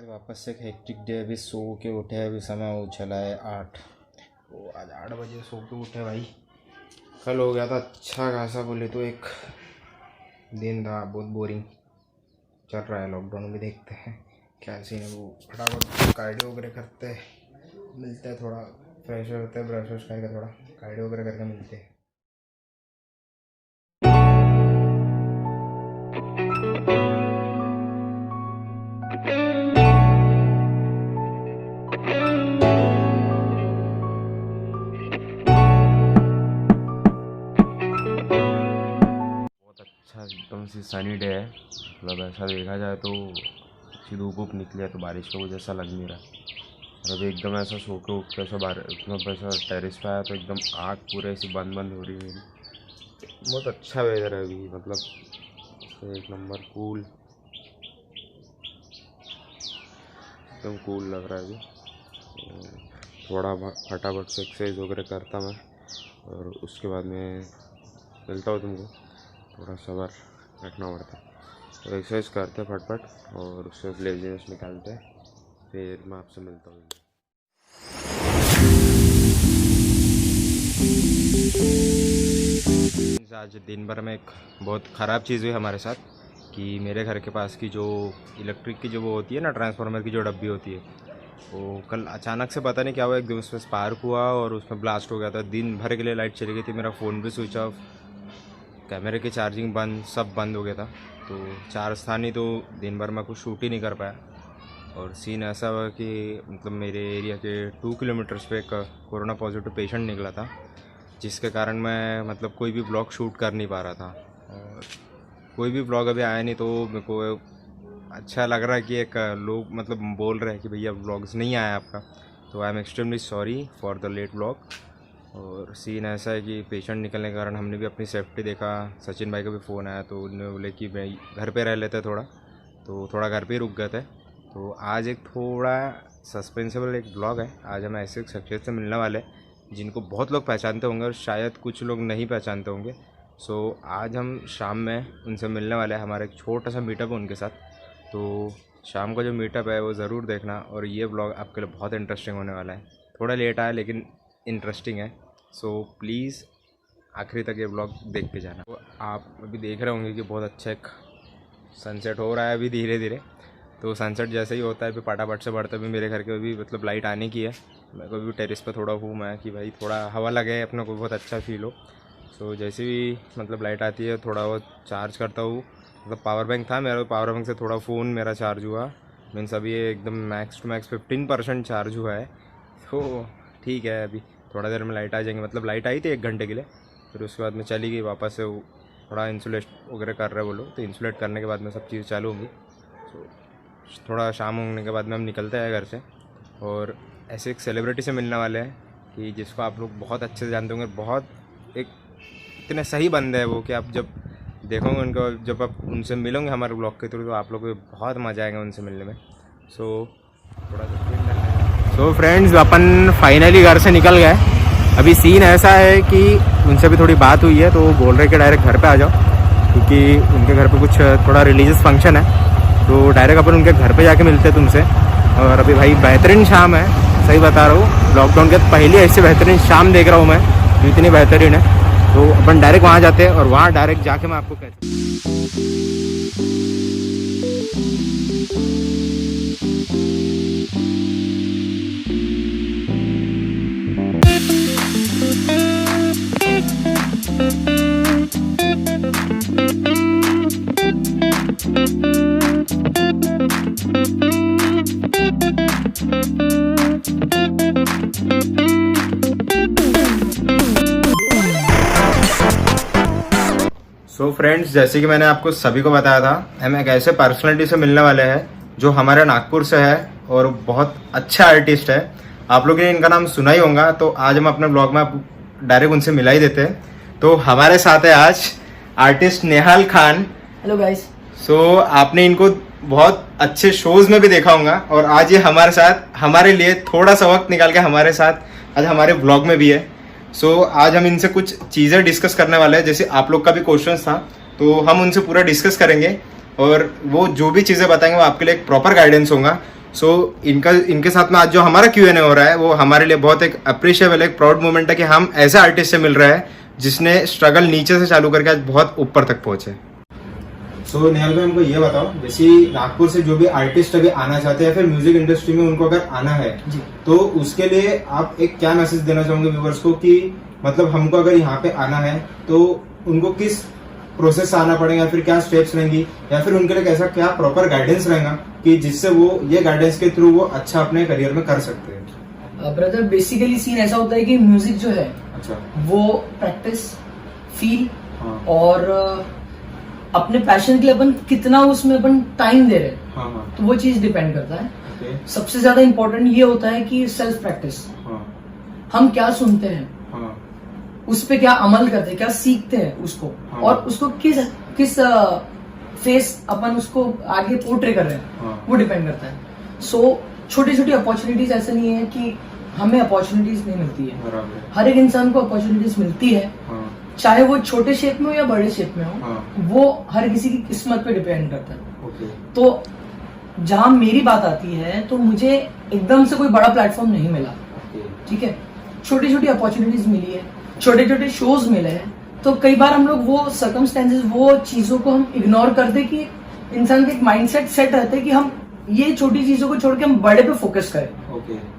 वापस से एक हेक्टिक डे। अभी सो के उठे, अभी समय हो चला है 8। तो आज 8 बजे सो के उठे भाई। कल हो गया था अच्छा खासा, बोले तो एक दिन था बहुत बोरिंग चल रहा है। लॉकडाउन में देखते हैं क्या सीन है। वो फटाफट कार्डियो वगैरह करते हैं, मिलते हैं, थोड़ा फ्रेश होते हैं, ब्रश व्रश करके थोड़ा कार्डियो वगैरह करके मिलते हैं। अच्छा एकदम से सनी डे है, मतलब ऐसा देखा जाए तो अच्छी धूप वूप निकली है, तो बारिश का कुछ ऐसा लग नहीं रहा। और अभी एकदम ऐसा सो के उठ के ऐसा मतलब ऐसा टेरेस पे आया तो एकदम आँख पूरे ऐसी बंद बंद हो रही है मेरी। बहुत अच्छा वेदर है अभी, मतलब एक नंबर कूल, एकदम कूल लग रहा है अभी। थोड़ा फटाफट से एक्सरसाइज वगैरह करता मैं, और उसके बाद में मिलता हूँ तुमको। थोड़ा सब्र रखना पड़ता है, तो एक्सरसाइज करते फटफट और उससे लेजीनेस निकालते हैं, फिर मैं आपसे मिलता हूँ। आज दिन भर में एक बहुत ख़राब चीज़ हुई हमारे साथ कि मेरे घर के पास की जो इलेक्ट्रिक की जो वो होती है ना, ट्रांसफार्मर की जो डब्बी होती है, वो कल अचानक से पता नहीं क्या हुआ, एकदम उसमें स्पार्क हुआ और उसमें ब्लास्ट हो गया था। दिन भर के लिए लाइट चली गई थी, मेरा फ़ोन भी स्विच ऑफ, कैमरे की चार्जिंग बंद, सब बंद हो गया था। तो चार्ज था नहीं, तो दिन भर मैं कुछ शूट ही नहीं कर पाया। और सीन ऐसा हुआ कि मतलब मेरे एरिया के 2 किलोमीटर्स पे एक कोरोना पॉजिटिव पेशेंट निकला था, जिसके कारण मैं मतलब कोई भी ब्लॉग शूट कर नहीं पा रहा था। और कोई भी ब्लॉग अभी आया नहीं, तो मेरे को अच्छा लग रहा है कि एक लोग मतलब बोल रहे हैं कि भैया ब्लॉग्स नहीं आया आपका, तो I am extremely sorry for the late blog. और सीन ऐसा है कि पेशेंट निकलने के कारण हमने भी अपनी सेफ्टी देखा। सचिन भाई का भी फ़ोन आया, तो उन्होंने बोले कि भाई घर पे रह लेते थोड़ा, तो थोड़ा घर पे ही रुक गए थे। तो आज एक थोड़ा सस्पेंसेबल एक ब्लॉग है। आज हम ऐसे एक शख्सियत से मिलने वाले हैं जिनको बहुत लोग पहचानते होंगे और शायद कुछ लोग नहीं पहचानते होंगे। सो आज हम शाम में उनसे मिलने वाले हैं। हमारा एक छोटा सा मीटअप है उनके साथ, तो शाम का जो मीटअप है वो ज़रूर देखना। और ये ब्लॉग आपके लिए बहुत इंटरेस्टिंग होने वाला है। थोड़ा लेट आया लेकिन इंटरेस्टिंग है, सो प्लीज़ आखिरी तक ये ब्लॉग देख के जाना। तो आप अभी देख रहे होंगे कि बहुत अच्छा एक सनसेट हो रहा है अभी धीरे धीरे। तो सनसेट जैसे ही होता है फिर फटाफट से बढ़ता है। भी मेरे घर के भी मतलब लाइट आने की है, मेरे को भी टेरेस पे थोड़ा हूँ मैं कि भाई थोड़ा हवा लगे, अपने को बहुत अच्छा फील हो। सो जैसे भी मतलब लाइट आती है थोड़ा बहुत चार्ज करता हूँ। मतलब पावर बैंक था मेरा, पावर बैंक से थोड़ा फ़ोन मेरा चार्ज हुआ, मीन्स अभी एकदम मैक्स टू मैक्स 15% चार्ज हुआ है। तो ठीक है, अभी थोड़ा देर में लाइट आ जाएंगे। मतलब लाइट आई थी 1 घंटे के लिए, फिर उसके बाद में चली गई वापस से। थोड़ा इंसुलेट वगैरह कर रहे वो लोग, तो इंसुलेट करने के बाद में सब चीज़ चालू होंगी। तो थोड़ा शाम होने के बाद में हम निकलते हैं घर से, और ऐसे एक सेलिब्रिटी से मिलने वाले हैं कि जिसको आप लोग बहुत अच्छे से जानते होंगे। बहुत एक इतने सही बंदे हैं वो कि आप जब देखोगे उनको, जब आप उनसे मिलोगे हमारे ब्लॉग के थ्रू, तो आप लोग को बहुत मज़ा आएगा उनसे मिलने में। सो फ्रेंड्स, अपन फाइनली घर से निकल गए। अभी सीन ऐसा है कि उनसे भी थोड़ी बात हुई है, तो वो बोल रहे कि डायरेक्ट घर पे आ जाओ, क्योंकि उनके घर पे कुछ थोड़ा रिलीजियस फंक्शन है। तो डायरेक्ट अपन उनके घर पे जाके मिलते हैं तुमसे। और अभी भाई बेहतरीन शाम है, सही बता रहा हूँ, लॉकडाउन के पहले ऐसे बेहतरीन शाम देख रहा हूँ मैं, इतनी बेहतरीन है। तो अपन डायरेक्ट वहाँ जाते हैं और वहाँ डायरेक्ट जाके मैं आपको कहता हूँ। सो फ्रेंड्स, जैसे कि मैंने आपको सभी को बताया था, हम एक ऐसे पर्सनालिटी से मिलने वाले हैं जो हमारे नागपुर से है और बहुत अच्छा आर्टिस्ट है। आप लोगों ने इनका नाम सुना ही होगा, तो आज हम अपने ब्लॉग में डायरेक्ट उनसे मिला ही देते हैं। तो हमारे साथ है आज artist Nehal Khan. Hello guys. So आपने इनको बहुत अच्छे शोज में भी देखा होगा, और आज ये हमारे साथ, हमारे लिए थोड़ा सा वक्त निकाल के हमारे साथ आज हमारे ब्लॉग में भी है। सो आज हम इनसे कुछ चीज़ें डिस्कस करने वाले हैं, जैसे आप लोग का भी क्वेश्चन था तो हम उनसे पूरा डिस्कस करेंगे, और वो जो भी चीज़ें बताएंगे वो आपके लिए एक प्रॉपर गाइडेंस होगा। सो इनके साथ में आज जो हमारा Q&A हो रहा है वो हमारे लिए बहुत एक अप्रिशिएबल, एक प्राउड मोमेंट है कि हम ऐसे आर्टिस्ट से मिल रहे हैं जिसने स्ट्रगल नीचे से चालू करके आज बहुत ऊपर तक पहुंचे। सो निहाल भाई, हमको ये बताओ, जैसे नागपुर से जो भी आर्टिस्ट अभी आना चाहते हैं, फिर म्यूजिक इंडस्ट्री में उनको अगर आना है तो उसके लिए आप एक क्या मैसेज देना चाहोगे व्यूअर्स को, कि मतलब हमको अगर यहाँ पे आना है तो उनको किस प्रोसेस से आना पड़ेगा, फिर क्या स्टेप्स रहेंगी, या फिर उनके लिए कैसा क्या प्रॉपर गाइडेंस रहेगा कि जिससे वो ये गाइडेंस के थ्रू वो अच्छा अपने करियर में कर सकते हैं? ब्रदर, बेसिकली सीन ऐसा होता है कि म्यूजिक जो है अच्छा, वो प्रैक्टिस, फील और अपने पैशन के लिए अपन कितना उसमें अपन टाइम दे रहे हैं, तो वो चीज डिपेंड करता है। सबसे ज्यादा इम्पोर्टेंट ये होता है कि सेल्फ प्रैक्टिस, हम क्या सुनते हैं, उस पे क्या अमल करते हैं, क्या सीखते हैं उसको, और उसको किस फेस अपन उसको आगे पोर्ट्रे कर रहे हैं, वो डिपेंड करता है। सो छोटी छोटी अपॉर्चुनिटीज ऐसे नहीं है कि हमें अपॉर्चुनिटीज नहीं मिलती है, हर एक इंसान को अपॉर्चुनिटीज मिलती है, चाहे वो छोटे शेप में हो या बड़े शेप में हो, वो हर किसी की किस्मत पे डिपेंड करता है। तो जहां मेरी बात आती है तो मुझे एकदम से कोई बड़ा प्लेटफॉर्म नहीं मिला, ठीक है, छोटी छोटी अपॉर्चुनिटीज मिली है, छोटे छोटे शोज मिले हैं। तो कई बार हम लोग वो सर्कमस्टेंसेस, वो चीजों को हम इग्नोर कर दे कि इंसान का एक माइंडसेट सेट रहता है कि हम ये छोटी चीजों को छोड़ के हम बड़े पे फोकस करें,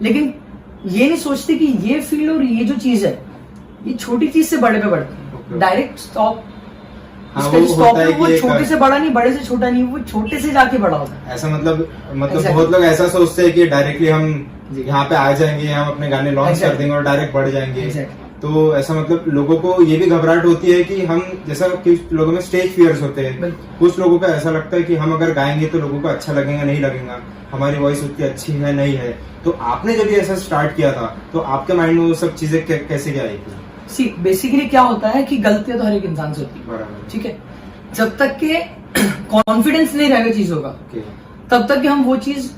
लेकिन ये नहीं सोचते कि ये फील्ड और ये जो चीज है ये छोटी चीज से बड़े पे बढ़ती है। डायरेक्ट स्टॉप, स्टॉप है वो छोटे से बड़ा नहीं, बड़े से छोटा नहीं, वो छोटे से जाके बड़ा होता है। ऐसा मतलब बहुत लोग ऐसा सोचते हैं कि डायरेक्टली हम यहाँ पे आ जाएंगे, हम अपने गाने लॉन्च कर देंगे और डायरेक्ट बढ़ जाएंगे। तो ऐसा मतलब लोगों को ये भी घबराहट होती है कि हम, जैसा कि लोगों में स्टेज फियर्स होते हैं, कुछ लोगों का ऐसा लगता है कि हम अगर गाएंगे तो लोगों को अच्छा लगेगा नहीं लगेगा, हमारी वॉइस उतनी अच्छी है नहीं है। तो आपने जब ये ऐसा स्टार्ट किया था तो आपके माइंड में वो सब चीजें कैसे क्या आई थी? सी बेसिकली क्या होता है कि गलतियां तो हर एक इंसान से होती है, ठीक है, जब तक के कॉन्फिडेंस नहीं रहेगा चीजों का, तब तक कि हम वो चीज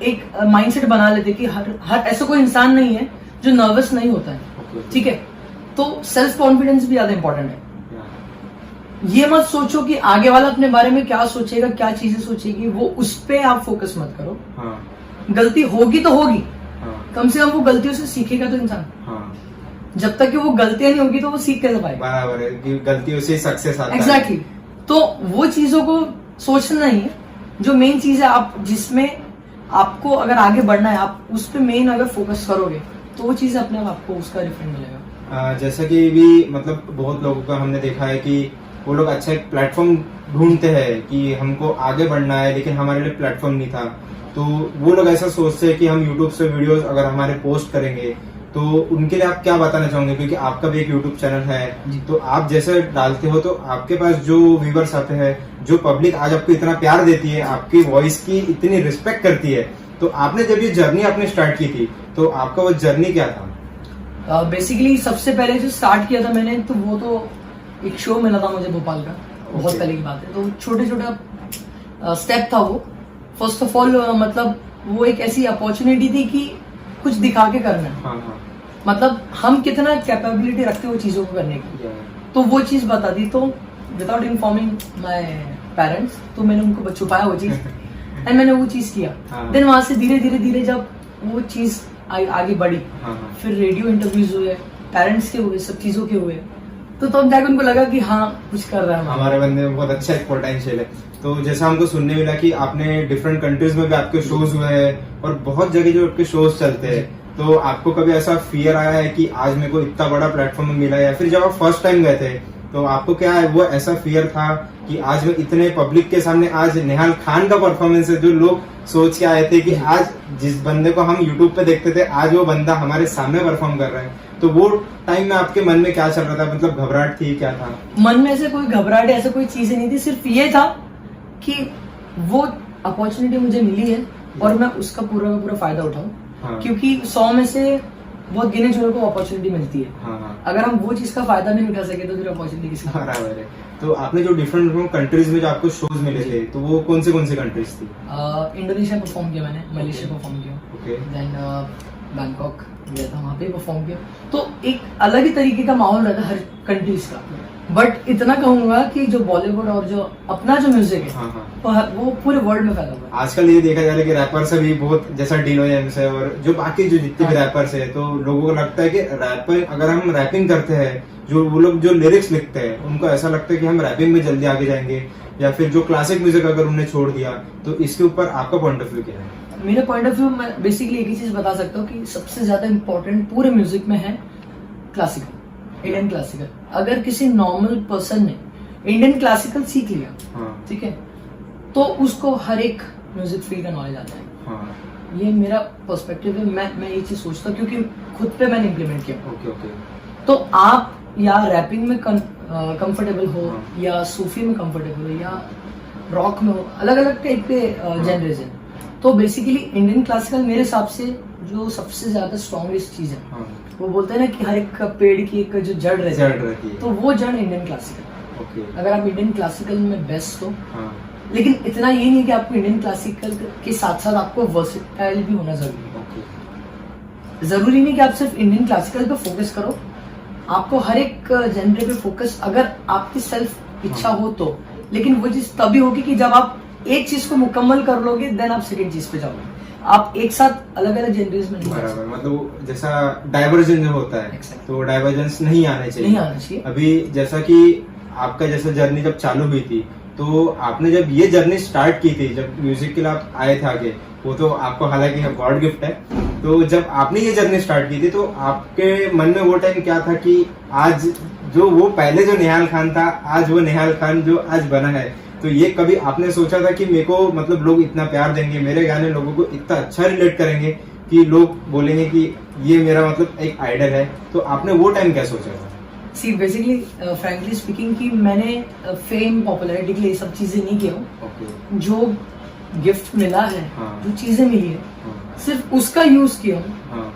एक माइंडसेट बना लेते कि हर ऐसा कोई इंसान नहीं है जो नर्वस नहीं होता है, ठीक है। तो सेल्फ कॉन्फिडेंस भी ज्यादा इंपॉर्टेंट है। ये मत सोचो कि आगे वाला अपने बारे में क्या सोचेगा, क्या चीजें सोचेगी, वो उस पे आप फोकस मत करो। गलती होगी तो होगी, कम से कम वो गलतियों से सीखेगा तो इंसान। जब तक कि वो गलतियां नहीं होगी तो वो सीख कैसे पाएगा? बराबर है कि गलतियों से सक्सेस आता है। एग्जैक्टली। तो वो चीजों को सोचना नहीं है, जो मेन चीज है आप जिसमें आपको अगर आगे बढ़ना है, आप उस पर मेन अगर फोकस करोगे तो वो चीज अपने आप आपको उसका रिफंड मिलेगा। जैसा कि भी मतलब बहुत लोगों का हमने देखा है कि वो लोग अच्छा एक प्लेटफॉर्म ढूंढते हैं कि हमको आगे बढ़ना है, लेकिन हमारे लिए प्लेटफॉर्म नहीं था। तो वो लोग ऐसा सोचते हैं कि हम यूट्यूब से वीडियोस अगर हमारे पोस्ट करेंगे तो उनके लिए आप क्या बताना चाहोगे? क्योंकि आपका भी एक यूट्यूब चैनल है, तो आप जैसे डालते हो तो आपके पास जो व्यूवर्स आते हैं, जो पब्लिक आज आपको इतना प्यार देती है, आपकी वॉइस की इतनी रिस्पेक्ट करती है, तो आपने जब ये जर्नी आपने स्टार्ट की थी तो आपका वो जर्नी क्या था? बेसिकली सबसे पहले जो स्टार्ट किया था मैंने, तो वो तो एक शो मिला था मुझे भोपाल का, बहुत पहले की बात है। तो छोटे छोटा स्टेप था वो। फर्स्ट ऑफ ऑल मतलब वो एक ऐसी अपॉर्चुनिटी थी कि कुछ दिखा के करना है, मतलब हम कितना कैपेबिलिटी रखते हैं वो चीजों को करने की, तो वो चीज बता दी। तो विदाउट इन्फॉर्मिंग माय पेरेंट्स, तो मैंने उनको छुपाया वो चीज एंड मैंने वो चीज किया। देन वहां से धीरे धीरे धीरे जब वो चीज आगे बढ़ी, फिर रेडियो इंटरव्यूज हुए, पेरेंट्स के हुए, सब चीजों के हुए, तो तब जाकर उनको लगा कि हाँ कुछ कर रहा है हमारे बंदे में बहुत अच्छा एक पोटेंशियल है। तो जैसा हमको सुनने मिला कि आपने डिफरेंट कंट्रीज में भी आपके शोज हुए हैं और बहुत जगह जो आपके शोज चलते हैं, तो आपको कभी ऐसा फियर आया है कि आज मेरे को इतना बड़ा प्लेटफॉर्म मिला है? या फिर जब आप फर्स्ट टाइम गए थे तो आपको क्या है वो ऐसा फियर था कि आज मैं इतने पब्लिक के सामने, आज निहाल खान का परफॉर्मेंस है जो लोग सोच के आए थे कि आज जिस बंदे को हम यूट्यूब पे देखते थे, आज वो बंदा हमारे सामने परफॉर्म कर रहा है, तो वो टाइम में आपके मन में क्या चल रहा था? मतलब घबराहट थी, क्या था मन में? ऐसे कोई घबराहट, ऐसे कोई चीजें नहीं थी, सिर्फ ये था कि वो अपॉर्चुनिटी मुझे मिली है और मैं उसका पूरा का पूरा फायदा उठाऊं। क्योंकि 100 में से बहुत गिने चुने को अपॉर्चुनिटी मिलती है। हाँ। अगर हम वो चीज का फायदा नहीं उठा सके तो फिर अपॉर्चुनिटी किसका? बराबर है। तो आपने जो डिफरेंट कंट्रीज में जो आपको शोज मिले थे, तो वो कौन से कंट्रीज थी? इंडोनेशिया परफॉर्म किया मैंने, मलेशिया परफॉर्म किया, ओके, देन बैंकॉक गया था, वहाँ पे परफॉर्म किया। तो एक अलग ही तरीके का माहौल रहता है हर कंट्रीज का। बट इतना कहूंगा कि जो बॉलीवुड और जो अपना जो म्यूजिक है, वो पूरे वर्ल्ड में फैला हुआ है। आजकल ये देखा जा रहा है कि रैपर्स अभी बहुत, जैसा डीनो जेम्स है और जो बाकी जो जितने भी रैपर्स है, तो लोगों को लगता है कि रैपर, अगर हम रैपिंग करते हैं, जो वो लोग जो लिरिक्स लिखते हैं, उनको ऐसा लगता है कि हम रैपिंग में जल्दी आगे जाएंगे, या फिर जो क्लासिक म्यूजिक अगर उन्हें छोड़ दिया, तो इसके ऊपर आपका पॉइंट ऑफ व्यू क्या है? मेरा पॉइंट ऑफ व्यू, मैं बेसिकली एक ही चीज बता सकता हूँ कि सबसे ज्यादा इम्पोर्टेंट पूरे म्यूजिक में है क्लासिकल, इंडियन क्लासिकल। अगर किसी नॉर्मल पर्सन ने इंडियन क्लासिकल सीख लिया, ठीक है, तो उसको हर एक म्यूजिक फील्ड का नॉलेज आता है। ये मेरा पर्सपेक्टिव है, मैं ये चीज सोचता हूँ क्योंकि खुद पे मैंने इम्प्लीमेंट किया। ओके। तो आप या रैपिंग में कंफर्टेबल हो, या सूफी में कंफर्टेबल हो, या रॉक में हो, अलग अलग टाइप के जेनरेस हैं। तो बेसिकली इंडियन क्लासिकल मेरे हिसाब से जो सबसे ज्यादा स्ट्रॉन्गेस्ट चीज है, वो बोलते हैं ना कि हर एक पेड़ की एक जो जड़ रहती है, तो वो जड़ इंडियन क्लासिकल। ओके। अगर आप इंडियन क्लासिकल में बेस्ट हो, लेकिन इतना ये नहीं कि आपको इंडियन क्लासिकल के साथ साथ आपको वर्सेटाइल भी होना जरूरी है। जरूरी नहीं कि आप सिर्फ इंडियन क्लासिकल पे फोकस करो, आपको हर एक जेनरे पे फोकस, अगर आपकी सेल्फ इच्छा हो तो। लेकिन वो चीज तभी होगी कि जब आप एक चीज को मुकम्मल कर लोगे, देन आप सेकंड चीज पे जाओगे। आप एक साथ अलग अलग जेनरेस में नहीं। बराबर, मतलब जैसा डाइवर्जेंस होता है, तो डाइवर्जेंस नहीं आने चाहिए। अभी जैसा कि आपका जैसा जर्नी जब चालू हुई थी, तो आपने जब ये जर्नी स्टार्ट की थी, जब म्यूजिक के लिए आप आए थे आगे, वो तो आपको हालांकि गॉड गिफ्ट है, तो जब आपने ये जर्नी स्टार्ट की थी, तो आपके मन में वो टाइम क्या था कि आज जो वो पहले जो निहाल खान था, आज वो निहाल खान जो आज बना है, तो ये कभी आपने सोचा था कि मेरे को मतलब लोग इतना प्यार देंगे, मेरे गाने लोगों को इतना अच्छा रिलेट करेंगे कि लोग बोलेंगे कि ये मेरा मतलब एक आइडल है? तो आपने वो टाइम क्या सोचा था? सी बेसिकली फ्रैंकली स्पीकिंग कि मैंने फेम पॉपुलैरिटी के लिए सब चीजें नहीं किया हूँ। जो गिफ्ट मिला है, जो चीजें मिली है, सिर्फ उसका यूज किया हूँ।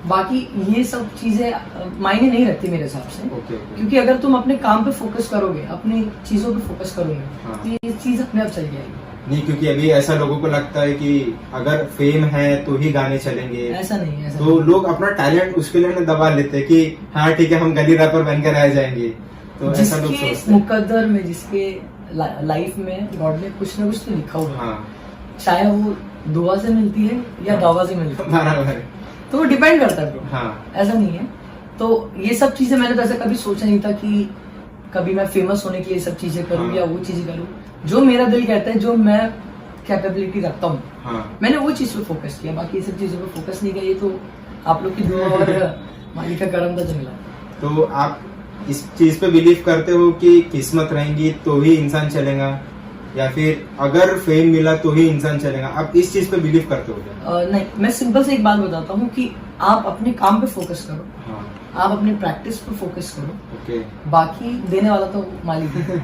बाकी ये सब चीजें मायने नहीं रखती मेरे हिसाब से। क्योंकि अगर तुम अपने काम पे फोकस करोगे, अपनी चीजों पे फोकस करोगे, तो ये चीज अपने आप चल जाएगी। नहीं, क्योंकि अभी ऐसा लोगों को लगता है कि अगर फेम है तो ही गाने चलेंगे। ऐसा नहीं है, तो लोग अपना टैलेंट उसके लिए ना दबा लेते हैं कि हाँ ठीक है, हम गली रैपर बनकर रह जाएंगे। तो ऐसा लोग सोचते हैं। मुकद्दर में, जिसके लाइफ में गॉड ने कुछ ना कुछ तो लिखा हुआ, चाहे वो दुआ से मिलती है या दावा से मिलती है, बराबर, तो वो डिपेंड करता है ब्रो। ऐसा नहीं है। तो ये सब चीजें मैंने तो ऐसा कभी सोचा नहीं था कि कभी मैं फेमस होने के लिए सब चीजें करूँ या वो चीजें करूँ। जो मेरा दिल कहता है, जो मैं कैपेबिलिटी रखता हूँ, मैंने वो चीज पे फोकस किया। बाकी ये सब चीजों पे फोकस नहीं किया। ये तो आप लोग की दुआ और मालिक का करम था जो मिला। तो आप इस चीज पे बिलीव करते हो कि किस्मत रहेंगी तो ही इंसान चलेगा, या फिर अगर फेम मिला तो ही इंसान चलेगा? आप इस चीज पे बिलीव करते हो क्या? नहीं, मैं सिंपल से एक बात बताता हूँ कि आप अपने काम पे फोकस करो, आप अपने प्रैक्टिस पे फोकस करो, बाकी देने वाला तो मालिक है।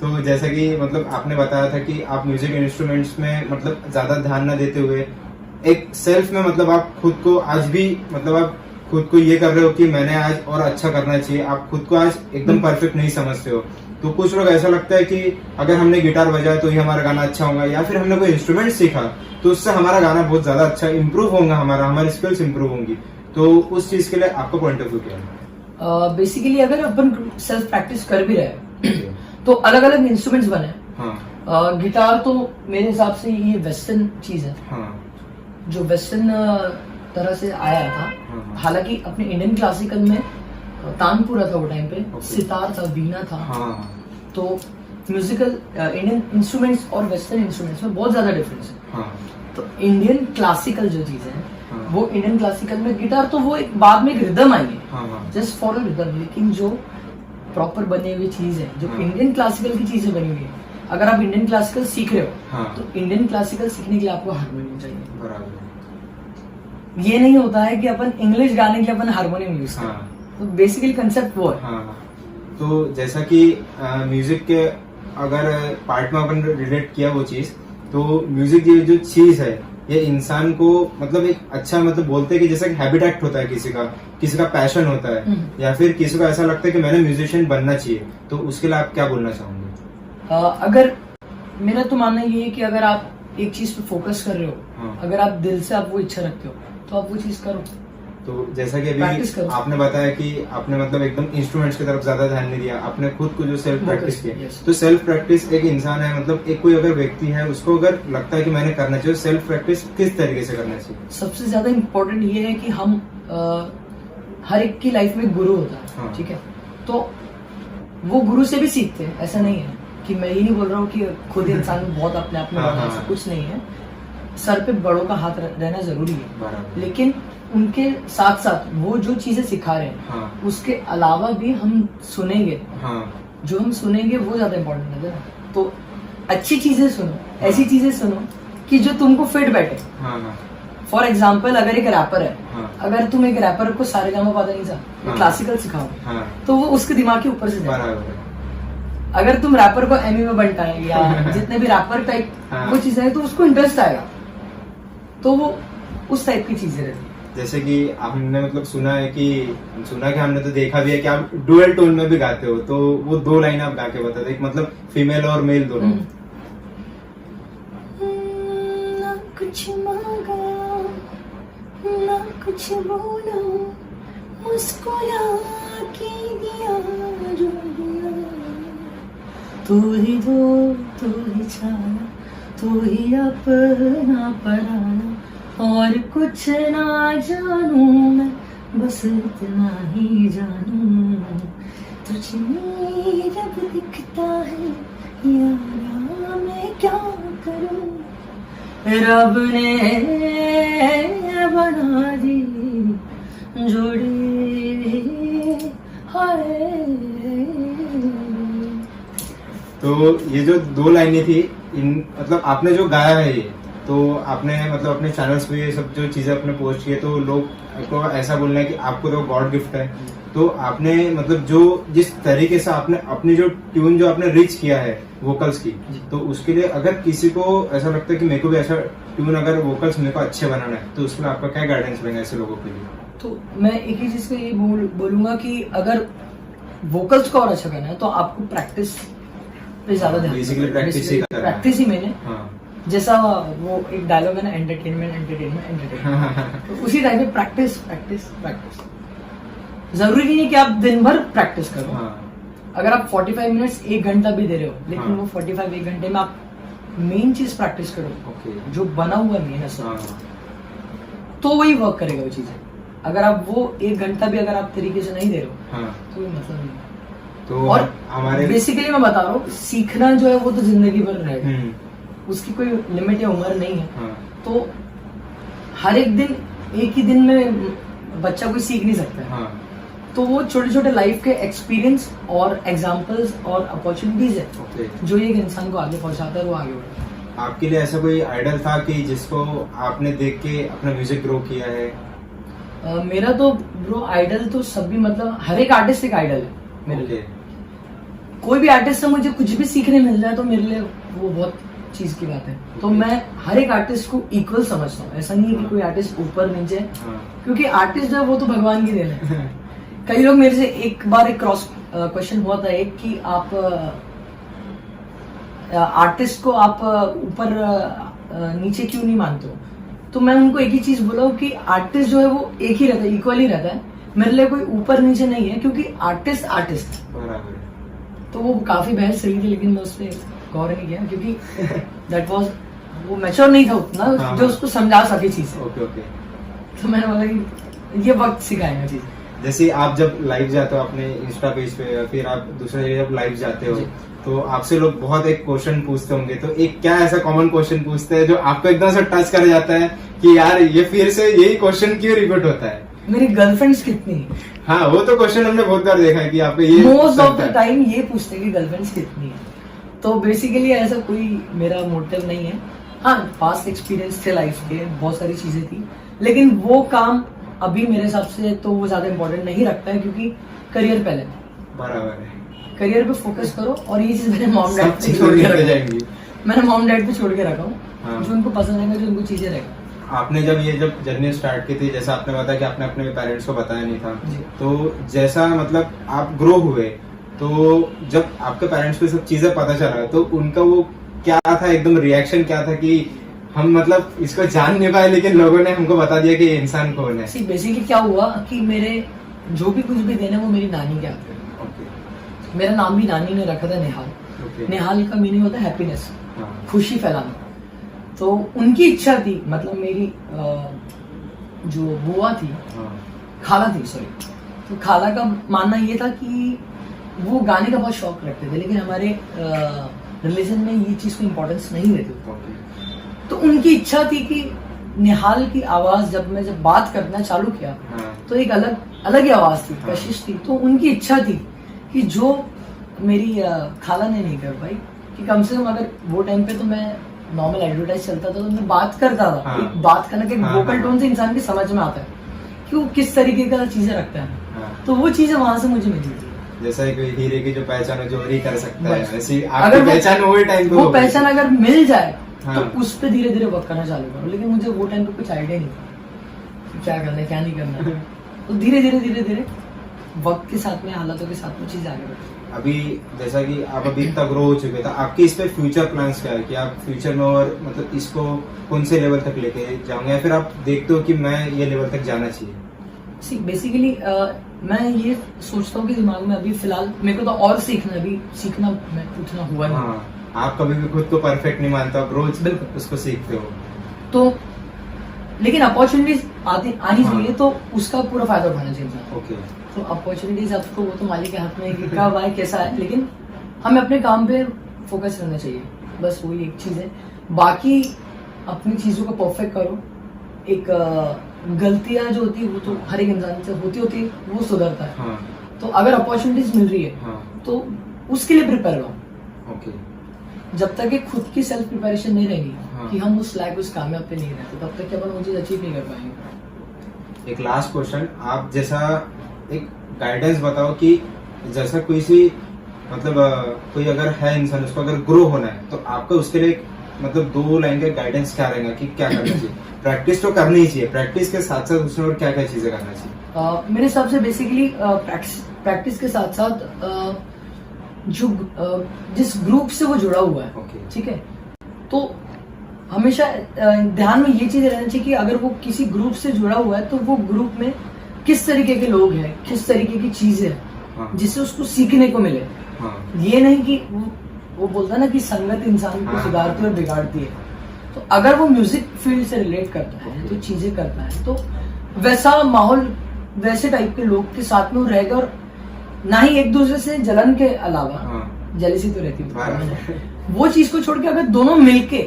तो जैसा कि मतलब आपने बताया था कि आप म्यूजिक इंस्ट्रूमेंट्स में मतलब ज्यादा ध्यान न देते हुए एक सेल्फ में मतलब आप खुद को आज भी मतलब आप खुद को ये कर रहे हो कि मैंने आज और अच्छा करना चाहिए, आप खुद को आज एकदम परफेक्ट नहीं समझते हो। तो कुछ लोग ऐसा लगता है कि अगर हमने गिटार बजाया तो ही हमारा गाना अच्छा होगा, या फिर हमने कोई इंस्ट्रूमेंट सीखा तो उससे हमारा गाना बहुत ज्यादा अच्छा इम्प्रूव होगा, हमारी स्किल्स इम्प्रूव होंगी। तो उस चीज के लिए आपका पॉइंट ऑफ व्यू क्या है? बेसिकली अगर अपन सेल्फ प्रैक्टिस कर भी रहे तो अलग अलग इंस्ट्रूमेंट्स बने। गिटार तो मेरे हिसाब से ये वेस्टर्न चीज है, जो वेस्टर्न तरह से आया था। हालांकि अपने इंडियन क्लासिकल में तानपुरा था वो टाइम पे, सितार था, वीणा था। तो म्यूजिकल इंडियन इंस्ट्रूमेंट्स और वेस्टर्न इंस्ट्रूमेंट्स में बहुत ज्यादा डिफरेंस है। तो इंडियन क्लासिकल जो चीज है, वो इंडियन क्लासिकल में गिटार तो वो एक बाद में एक रिदम आई है, जस्ट फॉर अ रिदम। लेकिन जो प्रॉपर बनी हुई चीज है, जो इंडियन क्लासिकल की चीजें बनी हुई है, अगर आप इंडियन क्लासिकल सीख रहे हो तो इंडियन क्लासिकल सीखने के लिए आपको हारमोनियम चाहिए। ये नहीं होता है कि अपन इंग्लिश गाने के लिए अपन हारमोनियम यूज करें। तो बेसिकली कंसेप्ट वो है। तो जैसा कि म्यूजिक के अगर पार्ट में अपन रिलेट किया वो चीज, तो म्यूजिक जो चीज है ये इंसान को मतलब एक अच्छा मतलब बोलते हैं कि जैसे हैबिट एक्ट होता है किसी का पैशन होता है, या फिर किसी को ऐसा लगता है कि मैंने म्यूजिशियन बनना चाहिए, तो उसके लिए आप क्या बोलना चाहोगे? अगर मेरा तो मानना ये है कि अगर आप एक चीज पे फोकस कर रहे हो, हाँ। अगर आप दिल से आप वो इच्छा रखते हो तो आप वो चीज करो। तो जैसा कि अभी आपने बताया कि आपने मतलब एकदम इंस्ट्रूमेंट्स की तरफ ज्यादा ध्यान नहीं दिया, आपने खुद को जो सेल्फ प्रैक्टिस किया। तो सेल्फ प्रैक्टिस एक इंसान है, मतलब एक कोई अगर व्यक्ति है उसको अगर लगता है कि मैंने करना चाहिए, सेल्फ प्रैक्टिस किस तरीके से करना चाहिए? सबसे ज्यादा इम्पोर्टेंट ये है कि हम हर एक की लाइफ में गुरु होता है, हाँ। ठीक है, तो वो गुरु से भी सीखते हैं। ऐसा नहीं है कि मैं ये नहीं बोल रहा हूँ कि खुद इंसान बहुत अपने आप में हाँ, बड़ा है, हाँ। ऐसा कुछ नहीं है। सर पे बड़ों का हाथ रहना जरूरी है, बराबर। लेकिन उनके साथ साथ वो जो चीजें सिखा रहे हैं, हाँ। उसके अलावा भी हम सुनेंगे, हाँ। जो हम सुनेंगे वो ज्यादा इम्पोर्टेंट है। तो अच्छी चीजें सुनो, ऐसी चीजें सुनो कि जो तुमको फिट बैठे। हाँ, हाँ। फॉर एग्जाम्पल, अगर एक रैपर है, हाँ। अगर तुम एक रैपर को सारे गामा पाता नहीं सा हाँ। क्लासिकल सिखाओ, हाँ। तो वो उसके दिमाग के ऊपर से जाए। बराबर। अगर तुम रैपर को एमी में बनता है या जितने भी रैपर टाइप हाँ। वो चीजें हैं, तो उसको इंटरेस्ट आएगा, तो वो उस टाइप की चीजें रहती है। जैसे कि हमने मतलब सुना कि हमने तो देखा भी है कि आप डुअल टोन में भी गाते हो, तो वो 2 लाइन आप गा के बता दो, एक मतलब फीमेल और मेल दोनों। ना कुछ मांगा ना कुछ बोला, मुस्कुरा के दिया जो दिया, तू ही दो तू ही छाया, तू ही अपना पराना, और कुछ ना जानू मैं, बस इतना ही जानू, तुझ में जब दिखता है यारा मैं क्या करूं, रब ने बना दी जोड़ी हाय। तो ये जो 2 लाइनें थी, इन मतलब आपने जो गाया है ये, तो आपने मतलब अपने चैनल्स पे ये सब जो चीजें आपने पोस्ट की है, तो लोग को ऐसा बोलना है कि आपको तो गॉड गिफ्ट है। तो आपने मतलब जो जिस तरीके से आपने अपनी जो ट्यून जो आपने रिच किया है वोकल्स की, तो उसके लिए अगर किसी को ऐसा लगता है कि मेरे को भी ऐसा ट्यून अगर वोकल्स मेरे को अच्छे बनाना है, तो उसमें आपका क्या गाइडेंस रहेगा ऐसे लोगों के लिए? तो मैं एक ही चीज को ये बोलूंगा कि अगर वोकल्स को और अच्छा करना है तो आपको प्रैक्टिस पे ज्यादा ध्यान, बेसिकली प्रैक्टिस ही करना है। प्रैक्टिस ही मैंने, हाँ। जैसा वो एक डायलॉग है ना, एंटरटेनमेंट, तो उसी टाइप में प्रैक्टिस प्रैक्टिस प्रैक्टिस। जरूरी नहीं है कि आप दिन भर प्रैक्टिस करो। हाँ। अगर आप 45 मिनट्स 1 घंटा भी दे रहे हो, लेकिन हाँ। वो 45 1 घंटे में आप मेन चीज प्रैक्टिस करो, ओके। जो बना हुआ है मेन असल, हाँ। तो वही वर्क करेगा वो चीजें। अगर आप वो 1 घंटा भी अगर आप तरीके से नहीं दे रहे हो, हाँ। तो कोई मतलब नहीं। तो और हमारे बेसिकली मैं बता रहा हूँ, सीखना जो है वो तो जिंदगी भर रहेगा, उसकी कोई लिमिट या उम्र नहीं है। हाँ। तो हर एक दिन, एक ही दिन में बच्चा कोई सीख नहीं सकता है। हाँ। तो वो छोटे छोटे लाइफ के एक्सपीरियंस और एग्जाम्पल्स और अपॉर्चुनिटीज है, ओके। जो एक इंसान को आगे पहुंचाता है, वो आगे बढ़ता है। आपके लिए ऐसा कोई आइडल था कि जिसको आपने देख के अपना म्यूजिक ग्रो किया है? मेरा तो ब्रो आइडल तो सभी, मतलब हर एक आर्टिस्ट एक आइडल है मेरे लिए। कोई भी आर्टिस्ट से मुझे कुछ भी सीखने मिल जाए तो मेरे लिए वो बहुत चीज की बात है। तो मैं हर एक आर्टिस्ट को इक्वल समझता हूँ। ऐसा नहीं है कि कोई आर्टिस्ट ऊपर नीचे, क्योंकि आर्टिस्ट जो है वो तो भगवान की देन है। कई लोग मेरे से एक बार एक क्रॉस क्वेश्चन हुआ था एक, कि आप आर्टिस्ट को आप ऊपर नीचे क्यों नहीं मानते हो? तो मैं उनको एक ही चीज बोला कि आर्टिस्ट जो है वो एक ही रहता है, इक्वल ही रहता है। मेरे लिए कोई ऊपर नीचे नहीं है, क्योंकि आर्टिस्ट आर्टिस्ट है। तो वो काफी बहस रही थी, लेकिन मैं उस पर गौर नहीं किया, क्योंकि दैट वाज, वो मैच्योर नहीं था उतना जो उसको समझा सके चीज। Okay okay. तो मैंने बोला कि ये वक्त सिखाएगा चीज। जैसे आप जब लाइव जाते हो अपने इंस्टा पेज पे, या फिर आप दूसरे जगह जब लाइव जाते हो, तो आपसे लोग बहुत एक क्वेश्चन पूछते होंगे, तो एक क्या ऐसा कॉमन क्वेश्चन पूछते हैं जो आपको एकदम से टच कर जाता है कि यार ये फिर से यही क्वेश्चन क्यों रिपीट होता है? मेरी गर्लफ्रेंड्स कितनी है? हाँ, वो तो क्वेश्चन हमने बहुत बार देखा है कि आपको ये मोस्ट ऑफ द टाइम ये पूछते हैं कि गर्लफ्रेंड्स कितनी है। तो बेसिकली ऐसा कोई मेरा मोटिव नहीं है। हाँ, पास्ट एक्सपीरियंस थे लाइफ के, बहुत सारी चीजें थी, लेकिन वो काम अभी मेरे हिसाब से तो वो ज्यादा इंपॉर्टेंट नहीं रखता है, क्योंकि करियर पहले। बराबर है। करियर पे फोकस करो। और ये चीज मैंने मॉम डैड पे छोड़ के रखा है। मैंने मॉम डैड पे छोड़ के रखा हूँ जो उनको पसंद आएगा, जो उनको चीजें रहेगा। आपने जब जर्नी स्टार्ट की थी, जैसा आपने बताया कि आपने अपने पेरेंट्स को बताया नहीं था, तो जैसा मतलब आप ग्रो हुए, तो जब आपके पेरेंट्स को सब चीजें पता चला तो उनका वो क्या था, एकदम रिएक्शन क्या था कि हम मतलब इसको जान नहीं पाए लेकिन लोगों ने हमको बता दिया कि ये इंसान कौन है? बेसिकली क्या हुआ कि मेरे जो भी कुछ भी देना वो मेरी नानी के हाथ में। मेरा नाम भी नानी ने रखा था नेहाल। नेहाल का मीनिंग होता है हैप्पीनेस, खुशी फैलाना। तो उनकी इच्छा थी, मतलब मेरी जो बुआ थी, खाला थी सॉरी, तो खाला का मानना ये था कि वो गाने का बहुत शौक रखते थे, लेकिन हमारे रिलीजन में ये चीज को इम्पोर्टेंस नहीं देते। तो उनकी इच्छा थी कि निहाल की आवाज जब बात करना चालू किया तो एक अलग ही आवाज थी, कशिश थी। तो उनकी इच्छा थी कि जो मेरी खाला ने नहीं कर पाई, कि कम से कम अगर वो टाइम पे तो मैं नॉर्मल एडवर्टाइज चलता था तो मैं बात करता था। बात करना के वोकल टोन से इंसान की समझ में आता है कि वो किस तरीके का चीजें रखता है। तो वो चीजें वहां से मुझे मिली थी। जैसा कि हीरे की जो पहचान है, जो ही कर सकता है, वैसी आपकी पहचान वही टाइम पे वो पहचान अगर मिल जाए तो उस पे धीरे धीरे वर्क करना चालू करो। लेकिन मुझे वो टाइम पे कुछ आइडिया नहीं था क्या करना है क्या नहीं करना है। तो धीरे धीरे वक्त के साथ में, हालातों के साथ में चीज आगे बढ़ी। अभी जैसा कि आप अभी इतना ग्रो हो चुके थे, आपके इस पे फ्यूचर प्लान्स क्या है कि आप फ्यूचर में और मतलब इसको कौन से लेवल तक लेके जाओगे, या फिर आप देखते हो कि मैं ये लेवल तक जाना चाहिए? बेसिकली मैं ये सोचता हूँ कि दिमाग में अभी फिलहाल मेरे को तो और सीखना मैं उतना हुआ नहीं। आप कभी भी खुद को परफेक्ट नहीं मानते, आप रोज बिल्कुल उसको सीखते हो। तो लेकिन अपॉर्चुनिटीज आनी चाहिए, तो उसका पूरा फायदा उठाना चाहिए। तो अपॉर्चुनिटीज आपको वो तो मालिक के हाथ में है कि कब आए कैसा है, लेकिन हमें अपने काम पे फोकस करना चाहिए, बस वही एक चीज है। बाकी अपनी चीजों को परफेक्ट करो। एक गलतियां जो होती है वो तो हर एक इंसान से होती है, वो सुधरता है। तो अगर अपॉर्चुनिटीज मिल रही है तो उसके लिए प्रिपेयर रहो। जब तक एक खुद की सेल्फ प्रिपरेशन नहीं रहेगी कि हम उस लायक उस कामयाब पे नहीं रहते, तब तक अपन वो चीज अचीव नहीं कर पाएंगे। एक लास्ट क्वेश्चन, आप जैसा एक गाइडेंस बताओ कि जैसा कोई सी मतलब कोई अगर है इंसान, उसको अगर ग्रो होना है तो आपका उसके लिए मतलब 2 लाइन का गाइडेंस क्या रहेगा कि क्या करना चाहिए? प्रैक्टिस तो करनी ही चाहिए, प्रैक्टिस के साथ साथ उसमें और क्या क्या चीजें करना चाहिए? मेरे हिसाब से बेसिकली प्रैक्टिस के साथ साथ जो जिस ग्रुप से वो जुड़ा हुआ है, ठीक है, तो हमेशा ध्यान में ये चीज रहना चाहिए कि अगर वो किसी ग्रुप से जुड़ा हुआ है तो वो ग्रुप में किस तरीके के लोग हैं, किस तरीके की चीजें हैं जिससे उसको सीखने को मिले। ये नहीं कि वो बोलता है ना कि संगत इंसान को सुधारती है और बिगाड़ती है। तो अगर वो म्यूजिक फील्ड से रिलेट करता है, तो चीजें करता है, तो वैसा माहौल, वैसे टाइप के लोग के साथ में वो रहेगा, और ना ही एक दूसरे से जलन के अलावा जेलसी तो रहती है। वो चीज को छोड़ के अगर दोनों मिलके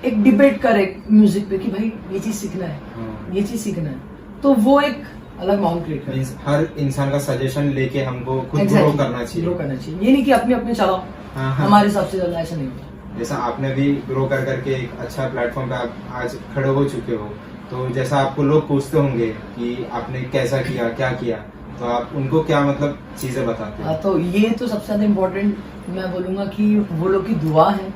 एक डिबेट करे म्यूजिक पे कि भाई ये चीज सीखना है, ये चीज सीखना है, तो वो एक अलग माहौल क्रिएट करे। हर इंसान का सजेशन लेके हमको खुद ग्रो करना चाहिए। ये नहीं कि अपने चलाओ, हमारे हिसाब से चलना, ऐसा नहीं होता। जैसा आपने भी ग्रो कर करके एक अच्छा प्लेटफॉर्म पे आप आज खड़े हो चुके हो, तो जैसा आपको लोग पूछते होंगे कि आपने कैसा किया, क्या किया, तो आप उनको क्या मतलब चीजें बताते हैं? तो ये तो सबसे ज्यादा इम्पोर्टेंट मैं बोलूंगा कि वो लोग की दुआ है,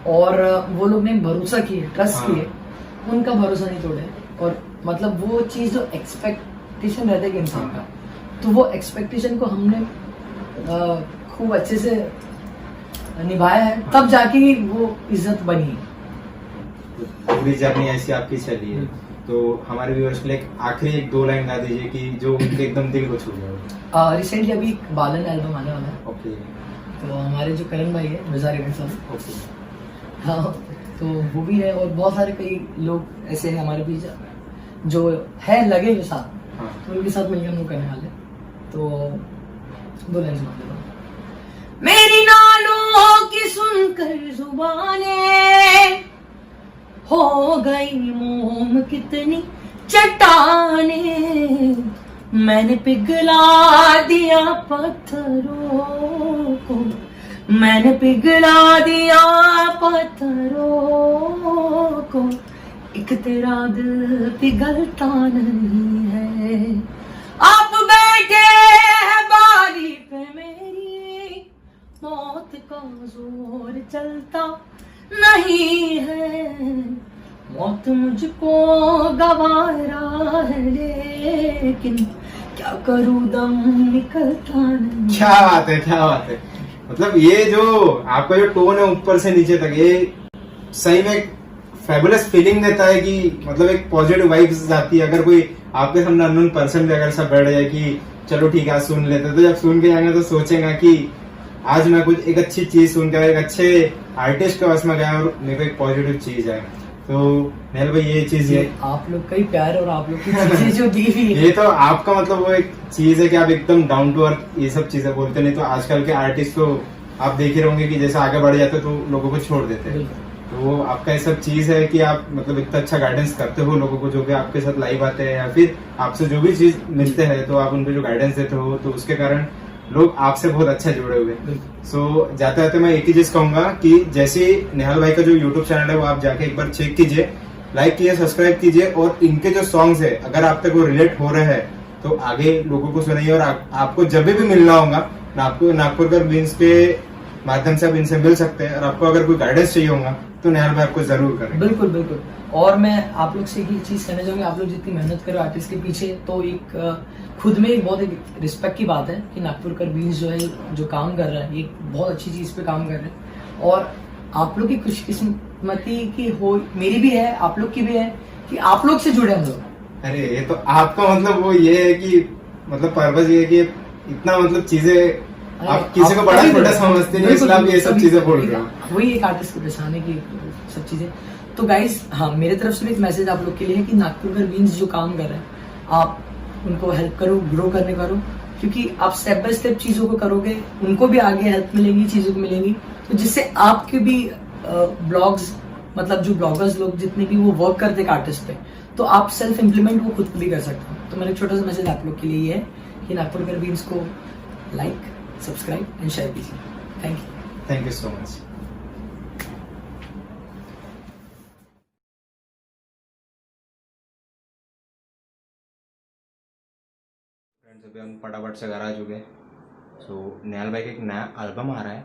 और वो लोग ने भरोसा किए, ट्रस्ट किए, उनका भरोसा नहीं तोड़े। और मतलब वो चीज जो एक्सपेक्टेशन रहता है इंसान का, तो वो एक्सपेक्टेशन को हमने खूब अच्छे से निभाया है, तब जाके ही वो इज्जत बनी है। पूरी जर्नी ऐसी आपकी चली है, तो हमारे व्यूअर्स के लिए आखिरी 2 लाइन गा दीजिए कि जो उनके एकदम दिल को छू जाए। रिसेंटली अभी एक बालन एल्बम आने वाला है। तो हमारे जो करण भाई है मिर्जा रेवंत साहब, हाँ, तो वो भी है, और बहुत सारे कई लोग ऐसे हैं हमारे बीच जो है लगे हुए साथ, तो उनके साथ मिलकर हम लोग करने वाले। तो 2 लाइन सुना देता हूँ। मेरी नालों की सुनकर जुबाने हो गई मोम कितनी चट्टाने, मैंने पिघला दिया पत्थरों को, मैंने पिघला दिया पत्थरों को, एक तेरा दिल पिघलता नहीं है। आप बैठे हैं बारी पे मेरी, मौत का जोर चलता नहीं है। साथ मुझको गवारा है, लेकिन क्या करूं दम निकलता नहीं। क्या बात है, क्या बात है। मतलब ये जो आपका जो टोन है ऊपर से नीचे तक, ये सही में एक फेबुलस फीलिंग देता है कि मतलब एक पॉजिटिव वाइब्स आती है। अगर कोई आपके सामने अननोन पर्सन भी अगर सब बैठ जाए कि चलो ठीक है आज सुन लेते, तो जब सुन के जाएंगे तो सोचेगा कि आज मैं कुछ एक अच्छी चीज सुन के, एक अच्छे आर्टिस्ट के पास में गया और मेरे को एक पॉजिटिव चीज है। तो नेहल भाई ये चीज है, आप लोग का ही प्यार और आप लोग की चीजें जो दी हुई है, ये तो आपका मतलब वो एक चीज है कि आप एकदम डाउन टू अर्थ ये सब चीजें बोलते। नहीं तो आजकल के आर्टिस्ट तो आप देख ही रहोगे कि जैसे आगे बढ़ जाते तो लोगों को छोड़ देते हैं। तो वो आपका ये सब चीज है कि आप मतलब इतना अच्छा गाइडेंस करते हो लोगों को, जो कि आपके साथ लाइव आते हैं या फिर आपसे जो भी चीज मिलते हैं तो आप उनको जो गाइडेंस देते हो, तो उसके कारण लोग आपसे बहुत अच्छा जुड़े हुए। सो जाते जाते मैं एक ही चीज कहूंगा कि जैसे नेहाल भाई का जो यूट्यूब चैनल है वो आप जाके एक बार चेक कीजिए, लाइक कीजिए, सब्सक्राइब कीजिए, और इनके जो सॉन्ग्स है अगर आप तक वो रिलेट हो रहे हैं तो आगे लोगों को सुनाइए। और आपको जब भी मिलना होगा नागपुर कर बीन्स के माध्यम से आप इनसे मिल सकते हैं। और आपको अगर कोई गाइडेंस चाहिए होगा तो नेहाल भाई आपको जरूर करें। बिल्कुल बिल्कुल। और मैं आप लोग से एक चीज कहना चाहूंगा, आप लोग जितनी मेहनत करो आर्टिस्ट के पीछे, तो एक खुद में एक बहुत एक रिस्पेक्ट की बात है कि नागपुर कर बीन्स जो है जो काम कर रहा है, ये बहुत अच्छी चीज पे काम कर रहे हैं। और आप लोग की खुशकिस्मती की हो, मेरी भी है, आप लोग की भी है कि आप लोग से जुड़े हम लोग। अरे ये तो आपका मतलब वो ये है कि मतलब पर्पज ये है कि इतना मतलब चीजें आप किसी को बड़ा छोटा समझते नहीं, इसलिए आप ये सब चीजें बोल रहे हो। वही एक आर्टिस्ट की पहचान है कि सब चीजें। तो गाइज हाँ, मेरे तरफ से भी एक मैसेज आप लोग के लिए है कि नागपुर कर बीन्स जो काम कर रहे हैं, आप उनको हेल्प करो, ग्रो करने करो, क्योंकि आप स्टेप बाय स्टेप चीजों को करोगे, उनको भी आगे हेल्प मिलेगी, चीजों को मिलेगी, तो जिससे आपके भी ब्लॉग्स, मतलब जो ब्लॉगर्स लोग जितने भी वो वर्क करते हैं आर्टिस्ट पे, तो आप सेल्फ इम्प्लीमेंट वो खुद भी कर सकते हो। तो मेरा एक छोटा सा मैसेज आप लोग के लिए ये है कि नागपुर कर बीन्स को लाइक, सब्सक्राइब एंड शेयर कीजिए। Thank you so much. Friends अभी हम फटाफट से घर आ चुके हैं। सो नेहाल भाई का एक नया एल्बम आ रहा है,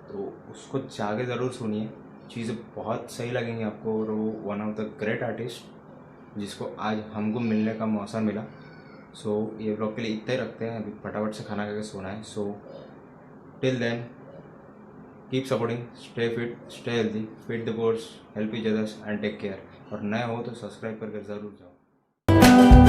तो उसको जाके ज़रूर सुनिए, चीज़ें बहुत सही लगेंगी आपको। और वो one of the great artist जिसको आज हमको मिलने का मौका मिला। सो ये ब्लॉग के लिए इतना ही रखते हैं, अभी फटाफट से खाना खा के सोना है। So till then keep supporting, stay fit, stay healthy, feed the poors, help each others and take care. और नए हो तो सब्सक्राइब करके ज़रूर जाओ।